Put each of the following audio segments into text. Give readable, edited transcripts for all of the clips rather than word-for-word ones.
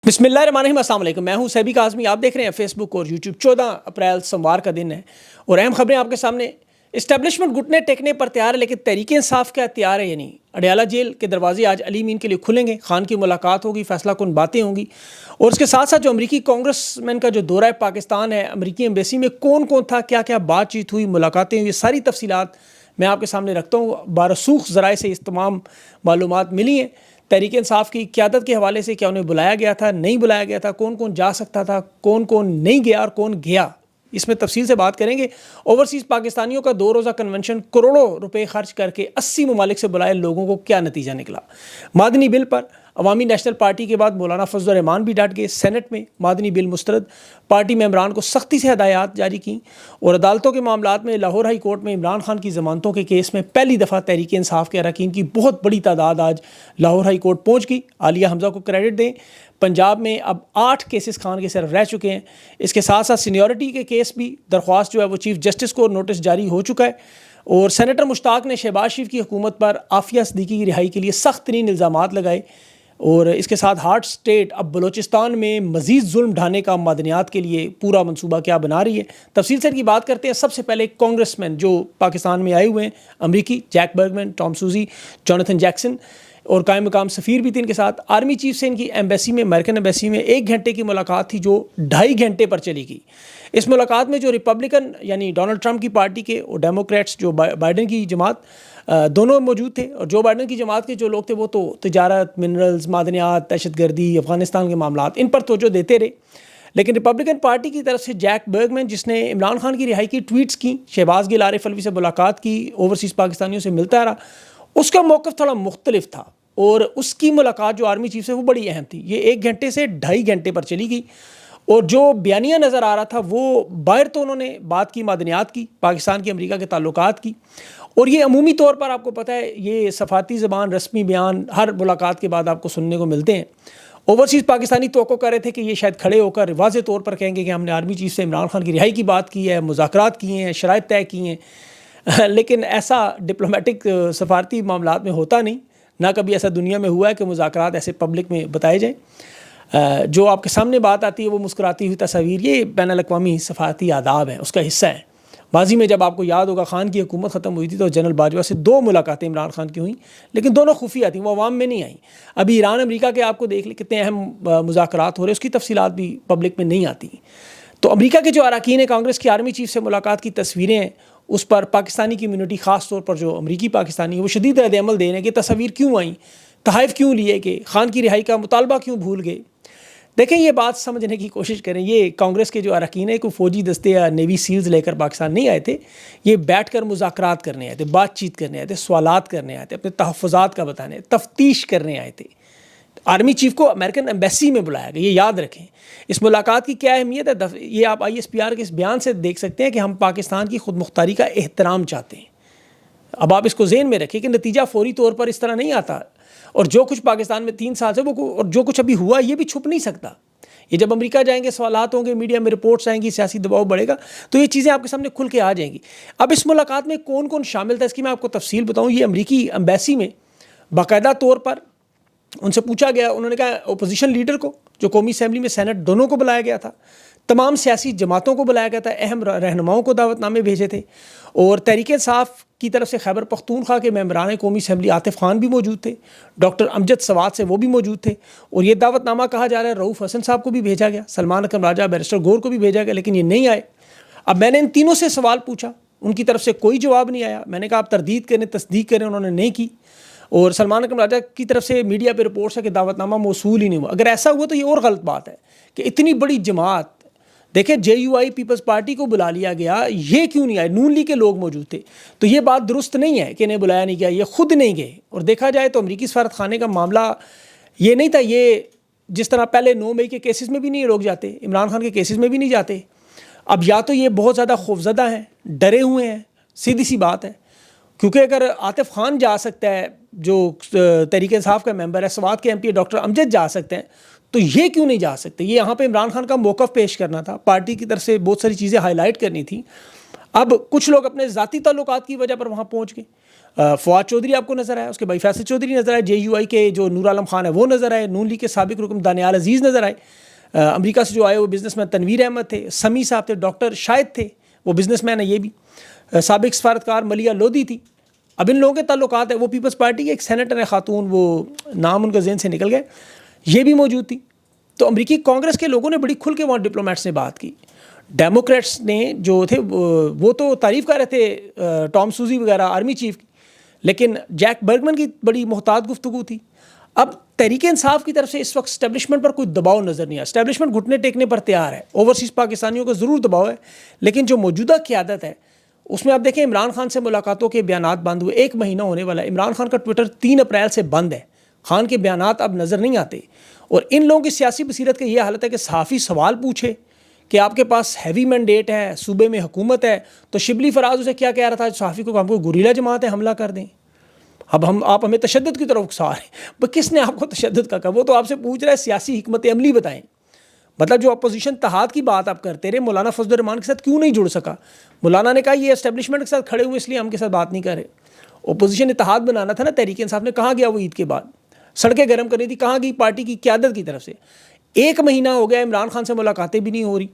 بسم اللہ الرحمن الرحیم، السلام علیکم۔ میں ہوں سیبی کاظمی، آپ دیکھ رہے ہیں فیس بک اور یوٹیوب۔ 14 اپریل سوموار کا دن ہے اور اہم خبریں آپ کے سامنے۔ اسٹیبلشمنٹ گھٹنے ٹیکنے پر تیار ہے، لیکن تحریک انصاف کیا تیار ہے یا نہیں؟ اڈیالہ جیل کے دروازے آج علی مین کے لیے کھلیں گے، خان کی ملاقات ہوگی، فیصلہ کن باتیں ہوں گی، اور اس کے ساتھ ساتھ جو امریکی کانگریس مین کا جو دورہ پاکستان ہے، امریکی ایمبیسی میں کون کون تھا، کیا کیا بات چیت ہوئی، ملاقاتیں ہوئی، یہ ساری تفصیلات میں آپ کے سامنے رکھتا ہوں۔ بارسوخ ذرائع سے اس تمام معلومات ملی ہیں۔ تحریک انصاف کی قیادت کے حوالے سے کیا انہیں بلایا گیا تھا، نہیں بلایا گیا تھا، کون کون جا سکتا تھا، کون کون نہیں گیا اور کون گیا، اس میں تفصیل سے بات کریں گے۔ اوورسیز پاکستانیوں کا 2 روزہ کنونشن کروڑوں روپے خرچ کر کے 80 ممالک سے بلائے لوگوں کو کیا نتیجہ نکلا۔ مادنی بل پر عوامی نیشنل پارٹی کے بعد مولانا فضل الرحمان بھی ڈٹ گئے۔ سینٹ میں مادنی بل مسترد، پارٹی ممبران کو سختی سے ہدایات جاری کیں۔ اور عدالتوں کے معاملات میں لاہور ہائی کورٹ میں عمران خان کی ضمانتوں کے کیس میں پہلی دفعہ تحریک انصاف کے اراکین کی بہت بڑی تعداد آج لاہور ہائی کورٹ پہنچ گئی۔ عالیہ حمزہ کو کریڈٹ دیں، پنجاب میں اب 8 کیسز خان کے صرف رہ چکے ہیں۔ اس کے ساتھ ساتھ سینیورٹی کے کیس بھی درخواست جو ہے وہ چیف جسٹس کو نوٹس جاری ہو چکا ہے۔ اور سینیٹر مشتاق نے شہباز شریف کی حکومت پر عافیہ صدیقی کی رہائی کے لیے سخت ترین الزامات لگائے۔ اور اس کے ساتھ ہارٹ اسٹیٹ اب بلوچستان میں مزید ظلم ڈھانے کا معدنیات کے لیے پورا منصوبہ کیا بنا رہی ہے، تفصیل سے کی بات کرتے ہیں۔ سب سے پہلے کانگریس مین جو پاکستان میں آئے ہوئے ہیں، امریکی جیک برگمن، ٹام سوزی، جوناتھن جیکسن، اور قائم مقام سفیر بھی تھے ان کے ساتھ۔ آرمی چیف سے ان کی ایمبیسی میں، امریکن ایمبیسی میں 1 گھنٹے کی ملاقات تھی جو 2.5 گھنٹے پر چلی گئی۔ اس ملاقات میں جو ریپبلکن یعنی ڈونلڈ ٹرمپ کی پارٹی کے اور ڈیموکریٹس جو بائیڈن کی جماعت دونوں موجود تھے، اور جو بائیڈن کی جماعت کے جو لوگ تھے وہ تو تجارت، منرلز، معدنیات، دہشت گردی، افغانستان کے معاملات ان پر توجہ دیتے رہے۔ لیکن ریپبلکن پارٹی کی طرف سے جیک برگمن، جس نے عمران خان کی رہائی کی ٹویٹس کی، شہباز گل، عارف علوی سے ملاقات کی، اوورسیز پاکستانیوں سے ملتا رہا، اس کا موقف تھوڑا مختلف تھا، اور اس کی ملاقات جو آرمی چیف سے وہ بڑی اہم تھی۔ یہ 1 گھنٹے سے 2.5 گھنٹے پر چلی گئی، اور جو بیانیہ نظر آ رہا تھا وہ باہر تو انہوں نے بات کی معدنیات کی، پاکستان کی امریکہ کے تعلقات کی، اور یہ عمومی طور پر آپ کو پتہ ہے یہ صفاتی زبان، رسمی بیان ہر ملاقات کے بعد آپ کو سننے کو ملتے ہیں۔ اوورسیز پاکستانی توقع کر رہے تھے کہ یہ شاید کھڑے ہو کر واضح طور پر کہیں گے کہ ہم نے آرمی چیف سے عمران خان کی رہائی کی بات کی ہے، مذاکرات کیے ہیں، شرائط طے کی ہیں، لیکن ایسا ڈپلومیٹک سفارتی معاملات میں ہوتا نہیں، نہ کبھی ایسا دنیا میں ہوا ہے کہ مذاکرات ایسے پبلک میں بتائے جائیں۔ جو آپ کے سامنے بات آتی ہے وہ مسکراتی ہوئی تصاویر، یہ بین الاقوامی سفارتی آداب ہیں، اس کا حصہ ہے۔ ماضی میں جب آپ کو یاد ہوگا خان کی حکومت ختم ہوئی تھی تو جنرل باجوہ سے 2 ملاقاتیں عمران خان کی ہوئیں، لیکن دونوں خفیہ تھیں، وہ عوام میں نہیں آئیں۔ ابھی ایران امریکہ کے آپ کو دیکھ لیں کتنے اہم مذاکرات ہو رہے ہیں، اس کی تفصیلات بھی پبلک میں نہیں آتی۔ تو امریکہ کے جو اراکین کانگریس کی آرمی چیف سے ملاقات کی تصویریں ہیں، اس پر پاکستانی کمیونٹی، خاص طور پر جو امریکی پاکستانی ہیں، وہ شدید رد عمل دے رہے ہیں کہ تصاویر کیوں آئیں، تحائف کیوں لیے گئے، خان کی رہائی کا مطالبہ کیوں بھول گئے۔ دیکھیں یہ بات سمجھنے کی کوشش کریں، یہ کانگریس کے جو اراکین ہیں کوئی فوجی دستے یا نیوی سیلز لے کر پاکستان نہیں آئے تھے، یہ بیٹھ کر مذاکرات کرنے آئے تھے، بات چیت کرنے آئے تھے، سوالات کرنے آئے تھے، اپنے تحفظات کا بتانے، تفتیش کرنے آئے تھے۔ آرمی چیف کو امریکن ایمبیسی میں بلایا گیا، یہ یاد رکھیں۔ اس ملاقات کی کیا اہمیت ہے، یہ آپ ISPR کے اس بیان سے دیکھ سکتے ہیں کہ ہم پاکستان کی خود مختاری کا احترام چاہتے ہیں۔ اب آپ اس کو ذہن میں رکھیں کہ نتیجہ فوری طور پر اس طرح نہیں آتا، اور جو کچھ پاکستان میں 3 سال سے اور جو کچھ ابھی ہوا یہ بھی چھپ نہیں سکتا۔ یہ جب امریکہ جائیں گے، سوالات ہوں گے، میڈیا میں رپورٹس آئیں گی، سیاسی دباؤ بڑھے گا، تو یہ چیزیں آپ کے سامنے کھل کے آ جائیں گی۔ اب اس ملاقات میں کون کون شامل تھا اس کی میں آپ کو تفصیل بتاؤں۔ یہ امریکی ایمبیسی میں باقاعدہ طور پر ان سے پوچھا گیا، انہوں نے کہا اپوزیشن لیڈر کو، جو قومی اسمبلی میں سینٹ دونوں کو بلایا گیا تھا، تمام سیاسی جماعتوں کو بلایا گیا تھا، اہم رہنماؤں کو دعوت نامے بھیجے تھے، اور تحریک انصاف کی طرف سے خیبر پختونخوا کے ممبران قومی اسمبلی عاطف خان بھی موجود تھے، ڈاکٹر امجد سوات سے وہ بھی موجود تھے، اور یہ دعوت نامہ کہا جا رہا ہے رؤوف حسن صاحب کو بھی بھیجا گیا، سلمان اکرم راجہ، بیرسٹر گور کو بھی بھیجا گیا، لیکن یہ نہیں آئے۔ اب میں نے ان تینوں سے سوال پوچھا، ان کی طرف سے کوئی جواب نہیں آیا۔ میں نے کہا آپ تردید کریں، تصدیق کریں، انہوں نے نہیں کی۔ اور سلمان اکرم راجہ کی طرف سے میڈیا پہ رپورٹس ہے کہ دعوت نامہ موصول ہی نہیں ہوا۔ اگر ایسا ہوا تو یہ اور غلط بات ہے کہ اتنی بڑی جماعت، دیکھیں JUI پیپلز پارٹی کو بلا لیا گیا، یہ کیوں نہیں آئے؟ نون لیگ کے لوگ موجود تھے، تو یہ بات درست نہیں ہے کہ انہیں بلایا نہیں گیا، یہ خود نہیں گئے۔ اور دیکھا جائے تو امریکی سفارت خانے کا معاملہ یہ نہیں تھا، یہ جس طرح پہلے 9 مئی کے کیسز میں بھی نہیں لوگ جاتے، عمران خان کے کیسز میں بھی نہیں جاتے، اب یا تو یہ بہت زیادہ خوفزدہ ہیں، ڈرے ہوئے ہیں، سیدھی سی بات ہے۔ کیونکہ اگر عاطف خان جا سکتا ہے جو تحریک انصاف کا ممبر ہے، سوات کے MP ڈاکٹر امجد جا سکتے ہیں، تو یہ کیوں نہیں جا سکتے؟ یہ یہاں پہ عمران خان کا موقف پیش کرنا تھا، پارٹی کی طرف سے بہت ساری چیزیں ہائی لائٹ کرنی تھی۔ اب کچھ لوگ اپنے ذاتی تعلقات کی وجہ پر وہاں پہنچ گئے، فواد چودھری آپ کو نظر آئے, اس کے بھائی فیصل چودھری نظر آئے, JUI کے جو نور عالم خان ہے وہ نظر آئے, نون لیگ کے سابق رکن دانیال عزیز نظر آئے, امریکہ سے جو آئے وہ بزنس مین تنویر احمد تھے, سمی صاحب تھے, ڈاکٹر شاہد تھے وہ بزنس مین ہے یہ بھی, سابق سفارتکار ملیہ لودھی تھی. اب ان لوگوں کے تعلقات ہیں, وہ پیپلز پارٹی کے ایک سینیٹر ہے خاتون, وہ نام ان کا ذہن سے نکل گئے, یہ بھی موجود تھی. تو امریکی کانگریس کے لوگوں نے بڑی کھل کے وہاں ڈپلومیٹس نے بات کی. ڈیموکریٹس نے جو تھے وہ تو تعریف کر رہے تھے ٹام سوزی وغیرہ آرمی چیف کی, لیکن جیک برگمن کی بڑی محتاط گفتگو تھی. اب تحریک انصاف کی طرف سے اس وقت اسٹیبلشمنٹ پر کوئی دباؤ نظر نہیں آیا. اسٹیبلشمنٹ گھٹنے ٹیکنے پر تیار ہے, اوورسیز پاکستانیوں کا ضرور دباؤ ہے, لیکن جو موجودہ قیادت ہے اس میں آپ دیکھیں عمران خان سے ملاقاتوں کے بیانات بند ہوئے, 1 مہینہ ہونے والا ہے. عمران خان کا ٹویٹر 3 اپریل سے بند ہے, خان کے بیانات اب نظر نہیں آتے. اور ان لوگوں کی سیاسی بصیرت کی یہ حالت ہے کہ صحافی سوال پوچھے کہ آپ کے پاس ہیوی مینڈیٹ ہے, صوبے میں حکومت ہے, تو شبلی فراز اسے کیا کہہ رہا تھا صحافی کو, ہم کو گوریلا جماعت ہے حملہ کر دیں. اب آپ ہمیں تشدد کی طرف اکسا رہے ہیں. بس کس نے آپ کو تشدد کا کہا؟ وہ تو آپ سے پوچھ رہا ہے سیاسی حکمت عملی بتائیں. مطلب جو اپوزیشن اتحاد کی بات آپ کرتے رہے, مولانا فضل الرحمان کے ساتھ کیوں نہیں جڑ سکا؟ مولانا نے کہا یہ اسٹیبلشمنٹ کے ساتھ کھڑے ہوئے اس لیے ہم کے ساتھ بات نہیں کر رہے. اپوزیشن اتحاد بنانا تھا نا تحریک انصاف نے, کہاں گیا وہ عید کے بعد؟ سڑکیں گرم کرنی تھی, کہاں گئی پارٹی کی قیادت کی طرف سے؟ 1 مہینہ ہو گیا عمران خان سے ملاقاتیں بھی نہیں ہو رہی.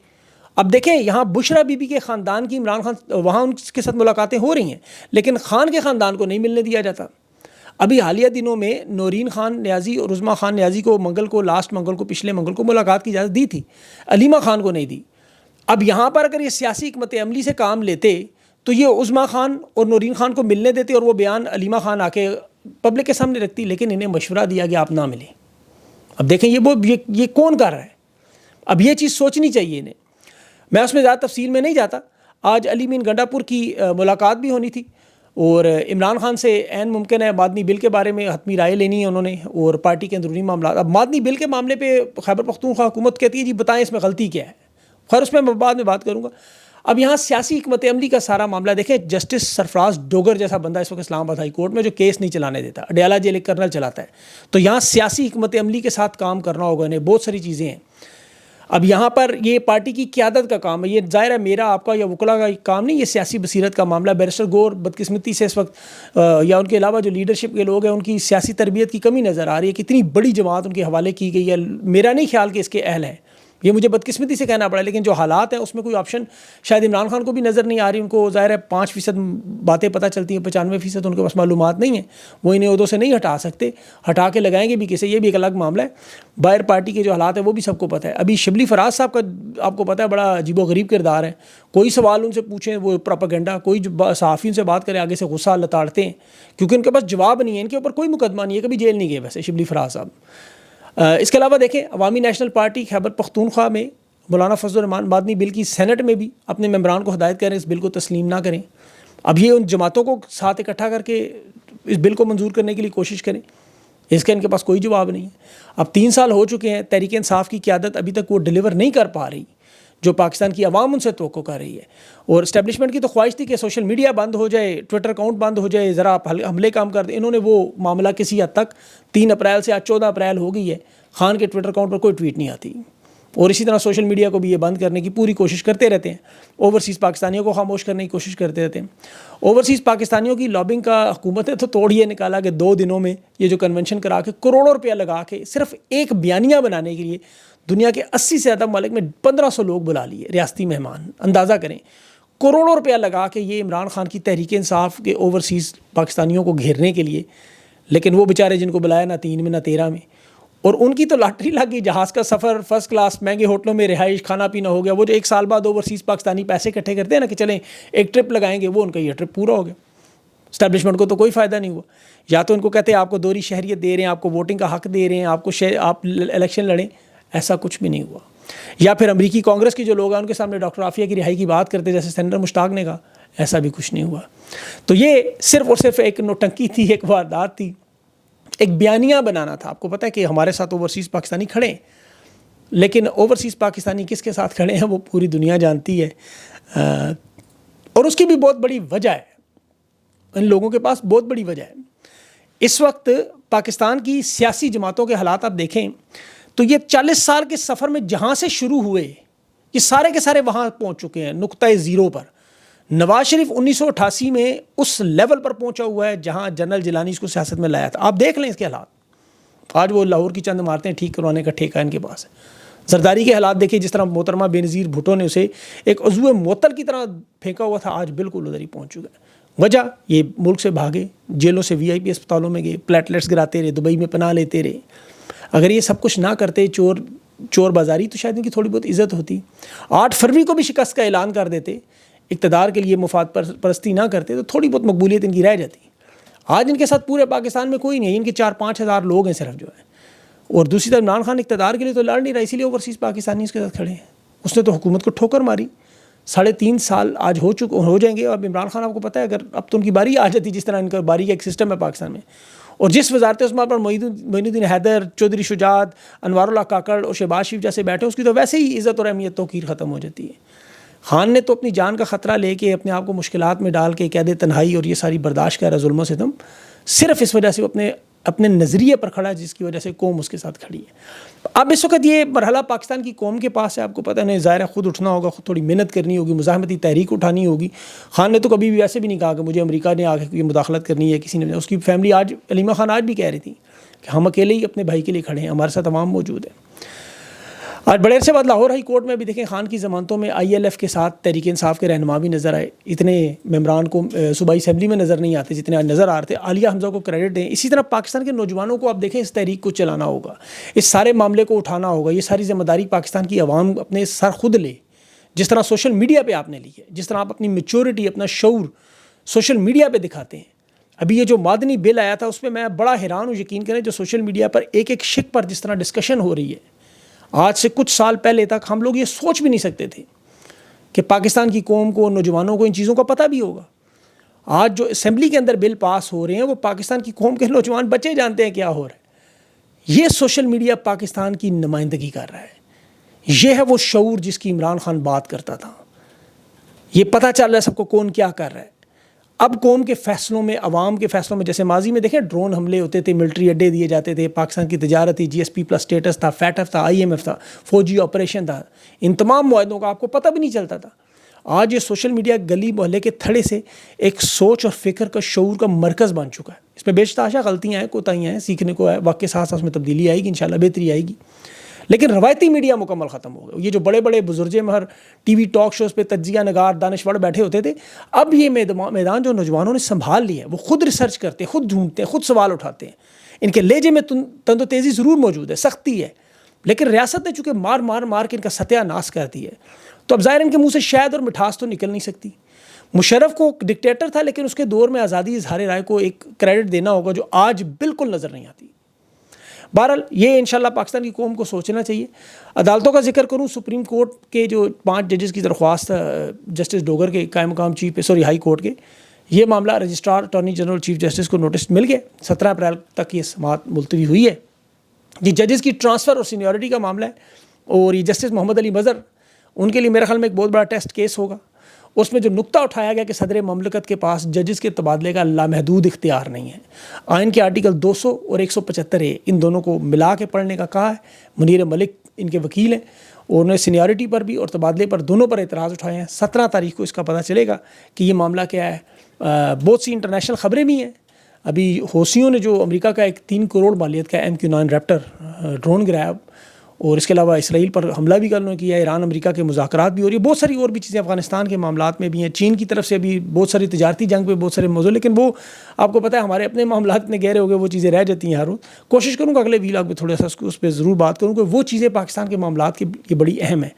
اب دیکھیں یہاں بشرا بی بی کے خاندان کی عمران خان وہاں ان کے ساتھ ملاقاتیں ہو رہی ہیں, لیکن خان کے خاندان کو نہیں ملنے دیا جاتا. ابھی حالیہ دنوں میں نورین خان نیازی اور عظمیٰ خان نیازی کو منگل کو, لاسٹ منگل کو, پچھلے منگل کو ملاقات کی اجازت دی تھی, علیمہ خان کو نہیں دی. اب یہاں پر اگر یہ سیاسی حکمت عملی سے کام لیتے تو یہ عظمیٰ خان اور نورین خان کو ملنے دیتے اور وہ بیان علیمہ خان آ کے پبلک کے سامنے رکھتی, لیکن انہیں مشورہ دیا کہ آپ نہ ملیں. اب دیکھیں یہ کون کر رہا ہے؟ اب یہ چیز سوچنی چاہیے انہیں. میں اس میں زیادہ تفصیل میں نہیں جاتا. آج علی مین گنڈا پور کی ملاقات بھی ہونی تھی, اور عمران خان سے عین ممکن ہے مادنی بل کے بارے میں حتمی رائے لینی ہے انہوں نے, اور پارٹی کے اندرونی معاملات. اب مادنی بل کے معاملے پہ خیبر پختونخوا حکومت کہتی ہے جی بتائیں اس میں غلطی کیا ہے, خیر اس میں بعد میں بات کروں گا. اب یہاں سیاسی حکمت عملی کا سارا معاملہ دیکھیں, جسٹس سرفراز ڈوگر جیسا بندہ اس وقت اسلام آباد ہائی کورٹ میں جو کیس نہیں چلانے دیتا, اڈیالہ جیل ایک کرنل چلاتا ہے, تو یہاں سیاسی حکمت عملی کے ساتھ کام کرنا ہوگا انہیں, بہت ساری چیزیں ہیں. اب یہاں پر یہ پارٹی کی قیادت کا کام ہے, یہ ظاہر ہے میرا آپ کا یا وکلا کا کام نہیں, یہ سیاسی بصیرت کا معاملہ. بیرسٹر گور بدقسمتی سے اس وقت یا ان کے علاوہ جو لیڈرشپ کے لوگ ہیں ان کی سیاسی تربیت کی کمی نظر آ رہی ہے. کتنی بڑی جماعت ان کے حوالے کی گئی ہے, میرا نہیں خیال کہ اس کے اہل ہیں, یہ مجھے بدقسمتی سے کہنا پڑا, لیکن جو حالات ہیں اس میں کوئی آپشن شاید عمران خان کو بھی نظر نہیں آ رہی. ان کو ظاہر ہے 5% باتیں پتہ چلتی ہیں, 95% ان کے پاس معلومات نہیں ہیں, وہ انہیں عہدوں سے نہیں ہٹا سکتے, ہٹا کے لگائیں گے بھی کسے, یہ بھی ایک الگ معاملہ ہے. باہر پارٹی کے جو حالات ہیں وہ بھی سب کو پتہ ہے. ابھی شبلی فراز صاحب کا آپ کو پتہ ہے بڑا عجیب و غریب کردار ہے, کوئی سوال ان سے پوچھیں وہ پروپیگنڈا, کوئی صحافی ان سے بات کرے آگے سے غصہ لتاڑتے ہیں کیونکہ ان کے پاس جواب نہیں ہے, ان کے اوپر کوئی مقدمہ نہیں ہے, کبھی جیل نہیں گئے ویسے شبلی فراز صاحب. اس کے علاوہ دیکھیں عوامی نیشنل پارٹی خیبر پختونخوا میں مولانا فضل الرحمان مادنی بل کی سینٹ میں بھی اپنے ممبران کو ہدایت کریں اس بل کو تسلیم نہ کریں. اب یہ ان جماعتوں کو ساتھ اکٹھا کر کے اس بل کو منظور کرنے کے لیے کوشش کریں, اس کا ان کے پاس کوئی جواب نہیں ہے. اب 3 سال ہو چکے ہیں, تحریک انصاف کی قیادت ابھی تک وہ ڈیلیور نہیں کر پا رہی جو پاکستان کی عوام ان سے توقع کر رہی ہے. اور اسٹیبلشمنٹ کی تو خواہش تھی کہ سوشل میڈیا بند ہو جائے, ٹویٹر اکاؤنٹ بند ہو جائے, ذرا حملے کام کر دیں. انہوں نے وہ معاملہ کسی حد تک 3 اپریل سے آج 14 اپریل ہو گئی ہے, خان کے ٹویٹر اکاؤنٹ پر کوئی ٹویٹ نہیں آتی, اور اسی طرح سوشل میڈیا کو بھی یہ بند کرنے کی پوری کوشش کرتے رہتے ہیں. اوورسیز پاکستانیوں کو خاموش کرنے کی کوشش کرتے رہتے ہیں. اوورسیز پاکستانیوں کی لابنگ کا حکومت نے تو توڑ یہ نکالا کہ 2 دنوں میں یہ جو کنونشن کرا کے کروڑوں روپیہ لگا کے صرف ایک بیانیہ بنانے کے لیے دنیا کے 80 سے زیادہ ممالک میں 1500 لوگ بلا لیے ریاستی مہمان. اندازہ کریں کروڑوں روپیہ لگا کے یہ عمران خان کی تحریک انصاف کے اوورسیز پاکستانیوں کو گھیرنے کے لیے, لیکن وہ بیچارے جن کو بلایا نہ 3 میں نہ 13 میں, اور ان کی تو لاٹری لگ گئی, جہاز کا سفر, فرسٹ کلاس, مہنگے ہوٹلوں میں رہائش, کھانا پینا ہو گیا. وہ جو 1 سال بعد اوورسیز پاکستانی پیسے اکٹھے کرتے ہیں نا کہ چلیں ایک ٹرپ لگائیں گے, وہ ان کا یہ ٹرپ پورا ہو گیا. اسٹیبلشمنٹ کو تو کوئی فائدہ نہیں ہوا. یا تو ان کو کہتے ہیں آپ کو دوہری شہریت دے رہے ہیں, آپ کو ووٹنگ کا حق دے رہے ہیں, آپ الیکشن لڑیں, ایسا کچھ بھی نہیں ہوا. یا پھر امریکی کانگریس کے جو لوگ ہیں ان کے سامنے ڈاکٹر عافیہ کی رہائی کی بات کرتے جیسے سینیٹر مشتاق نے کہا, ایسا بھی کچھ نہیں ہوا. تو یہ صرف اور صرف ایک نوٹنکی تھی, ایک واردات تھی, ایک بیانیہ بنانا تھا. آپ کو پتہ ہے کہ ہمارے ساتھ اوورسیز پاکستانی کھڑے ہیں, لیکن اوورسیز پاکستانی کس کے ساتھ کھڑے ہیں وہ پوری دنیا جانتی ہے, اور اس کی بھی بہت بڑی وجہ ہے, ان لوگوں کے پاس بہت بڑی وجہ ہے. اس وقت پاکستان کی سیاسی جماعتوں کے حالات آپ دیکھیں تو یہ 40 سال کے سفر میں جہاں سے شروع ہوئے یہ سارے کے سارے وہاں پہنچ چکے ہیں, نقطۂ زیرو پر. نواز شریف 1988 میں اس لیول پر پہنچا ہوا ہے جہاں جنرل جیلانی اس کو سیاست میں لایا تھا. آپ دیکھ لیں اس کے حالات. آج وہ لاہور کی چند عمارتیں ٹھیک کروانے کا ٹھیکہ ان کے پاس ہے. زرداری کے حالات دیکھیں، جس طرح محترمہ بینظیر بھٹو نے اسے ایک عضو معطل کی طرح پھینکا ہوا تھا، آج بالکل ادھر ہی پہنچ چکا ہے. وجہ یہ ملک سے بھاگے، جیلوں سے وی آئی پی اسپتالوں میں گئے، پلیٹلیٹس گراتے رہے، دبئی میں پناہ لیتے رہے. اگر یہ سب کچھ نہ کرتے، چور بازاری، تو شاید ان کی تھوڑی بہت عزت ہوتی. 8 فروری کو بھی شکست کا اعلان کر دیتے، اقتدار کے لیے مفاد پرستی نہ کرتے، تو تھوڑی بہت مقبولیت ان کی رہ جاتی. آج ان کے ساتھ پورے پاکستان میں کوئی نہیں ہے، ان کے 4-5 ہزار لوگ ہیں صرف جو ہیں. اور دوسری طرف عمران خان اقتدار کے لیے تو لڑ نہیں رہا، اسی لیے اوورسیز پاکستانی اس کے ساتھ کھڑے ہیں. اس نے تو حکومت کو ٹھوکر ماری. 3.5 سال آج ہو جائیں گے. اب عمران خان، آپ کو پتہ ہے، اگر اب تو ان کی باری آ جاتی، جس طرح ان کا باری کا ایک سسٹم ہے پاکستان میں، اور جس وزارت عثمان پر معین الدین حیدر، چودھری شجاعت، انوار اللہ کاکڑ اور شہباز شریف جیسے بیٹھے، اس کی تو ویسے ہی عزت اور اہمیت توقیر ختم ہو جاتی ہے. خان نے تو اپنی جان کا خطرہ لے کے اپنے آپ کو مشکلات میں ڈال کے قید تنہائی اور یہ ساری برداشت کر رہا ہے، ظلم و ستم، صرف اس وجہ سے وہ اپنے نظریے پر کھڑا ہے، جس کی وجہ سے قوم اس کے ساتھ کھڑی ہے. اب اس وقت یہ مرحلہ پاکستان کی قوم کے پاس ہے. آپ کو پتہ نہیں، ظاہر ہے خود اٹھنا ہوگا، خود تھوڑی محنت کرنی ہوگی، مزاحمتی تحریک اٹھانی ہوگی. خان نے تو کبھی بھی ویسے بھی نہیں کہا کہ مجھے امریکہ نے آ کے کوئی مداخلت کرنی ہے. کسی نے، اس کی فیملی آج، علیمہ خان آج بھی کہہ رہی تھی کہ ہم اکیلے ہی اپنے بھائی کے لیے کھڑے ہیں، ہمارے ساتھ عوام موجود ہے. آج بڑے عرصے بعد لاہور ہائی کورٹ میں بھی دیکھیں، خان کی ضمانتوں میں آئی ایل ایف کے ساتھ تحریک انصاف کے رہنما بھی نظر آئے. اتنے ممبران کو صوبائی اسمبلی میں نظر نہیں آتے جتنے آج نظر آ رہے تھے. عالیہ حمزہ کو کریڈٹ دیں. اسی طرح پاکستان کے نوجوانوں کو آپ دیکھیں، اس تحریک کو چلانا ہوگا، اس سارے معاملے کو اٹھانا ہوگا. یہ ساری ذمہ داری پاکستان کی عوام اپنے سر خود لے. جس طرح سوشل میڈیا پہ آپ نے لی ہے، جس طرح آپ اپنی میچورٹی، اپنا شعور سوشل میڈیا پہ دکھاتے ہیں. ابھی یہ جو مادنی بل آیا تھا، اس پہ میں بڑا حیران ہوں. یقین کریں، جو سوشل میڈیا پر ایک شک پر جس طرح ڈسکشن ہو رہی ہے، آج سے کچھ سال پہلے تک ہم لوگ یہ سوچ بھی نہیں سکتے تھے کہ پاکستان کی قوم کو، نوجوانوں کو ان چیزوں کا پتہ بھی ہوگا. آج جو اسمبلی کے اندر بل پاس ہو رہے ہیں، وہ پاکستان کی قوم کے نوجوان بچے جانتے ہیں کیا ہو رہا ہے. یہ سوشل میڈیا پاکستان کی نمائندگی کر رہا ہے. یہ ہے وہ شعور جس کی عمران خان بات کرتا تھا. یہ پتہ چل رہا ہے سب کو کون کیا کر رہا ہے. اب قوم کے فیصلوں میں، عوام کے فیصلوں میں، جیسے ماضی میں دیکھیں ڈرون حملے ہوتے تھے، ملٹری اڈے دیے جاتے تھے، پاکستان کی تجارتی GSP+ اسٹیٹس تھا، فیٹف تھا، IMF تھا، فوجی آپریشن تھا، ان تمام معاہدوں کا آپ کو پتہ بھی نہیں چلتا تھا. آج یہ سوشل میڈیا گلی محلے کے تھڑے سے ایک سوچ اور فکر کا، شعور کا مرکز بن چکا ہے. اس میں بیشتاشا غلطیاں ہیں، کوتاہیاں ہیں، سیکھنے کو ہے، وقت کے ساتھ ساتھ اس میں تبدیلی آئے گی، انشاءاللہ بہتری آئے گی. لیکن روایتی میڈیا مکمل ختم ہو گیا. یہ جو بڑے بڑے بزرگ مہر ٹی وی ٹاک شوز پہ تجزیہ نگار، دانشور بیٹھے ہوتے تھے، اب یہ میدان جو نوجوانوں نے سنبھال لیا ہے، وہ خود ریسرچ کرتے ہیں، خود ڈھونڈتے ہیں، خود سوال اٹھاتے ہیں. ان کے لہجے میں تند و تیزی ضرور موجود ہے، سختی ہے، لیکن ریاست نے چونکہ مار کے ان کا ستیہ ناش کر دیا ہے، تو اب ظاہر ان کے منہ سے شاید اور مٹھاس تو نکل نہیں سکتی. مشرف کو ڈکٹیٹر تھا، لیکن اس کے دور میں آزادی اظہار رائے کو ایک کریڈٹ دینا ہوگا جو آج بالکل نظر نہیں آتی. بہرحال یہ انشاءاللہ پاکستان کی قوم کو سوچنا چاہیے. عدالتوں کا ذکر کروں، سپریم کورٹ کے جو 5 ججز کی درخواست جسٹس ڈوگر کے قائم مقام ہائی کورٹ کے، یہ معاملہ registrar attorney general chief justice کو نوٹس مل گیا. 17 اپریل تک یہ سماعت ملتوی ہوئی ہے. یہ ججز کی ٹرانسفر اور سینیورٹی کا معاملہ ہے، اور یہ جسٹس محمد علی مظہر، ان کے لیے میرے خیال میں ایک بہت بڑا ٹیسٹ کیس ہوگا. اس میں جو نقطہ اٹھایا گیا کہ صدر مملکت کے پاس ججز کے تبادلے کا لامحدود اختیار نہیں ہے. آئین کے آرٹیکل 200 اور 175 ان دونوں کو ملا کے پڑھنے کا کہا ہے. منیر ملک ان کے وکیل ہیں، اور انہوں نے سینیورٹی پر بھی اور تبادلے پر دونوں پر اعتراض اٹھائے ہیں. 17 تاریخ کو اس کا پتہ چلے گا کہ یہ معاملہ کیا ہے. بہت سی انٹرنیشنل خبریں بھی ہیں. ابھی حوثیوں نے جو امریکہ کا ایک 3 کروڑ مالیت کا MQ-9 ریپٹر ڈرون گرایا، اور اس کے علاوہ اسرائیل پر حملہ بھی کرنے کیا ہے. ایران امریکہ کے مذاکرات بھی ہو رہی ہے. بہت ساری اور بھی چیزیں افغانستان کے معاملات میں بھی ہیں. چین کی طرف سے بھی بہت ساری تجارتی جنگ پہ بہت سارے موضوع، لیکن وہ آپ کو پتہ ہے ہمارے اپنے معاملات میں گہرے ہو گئے، وہ چیزیں رہ جاتی ہیں. ہر روز کوشش کروں گا اگلے ویلاگ میں تھوڑا سا اس پہ ضرور بات کروں کہ وہ چیزیں پاکستان کے معاملات کی یہ بڑی اہم ہیں.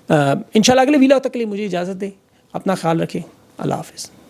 انشاءاللہ اگلے ویلاگ تک کے لیے مجھے اجازت دیں. اپنا خیال رکھیں. اللہ حافظ.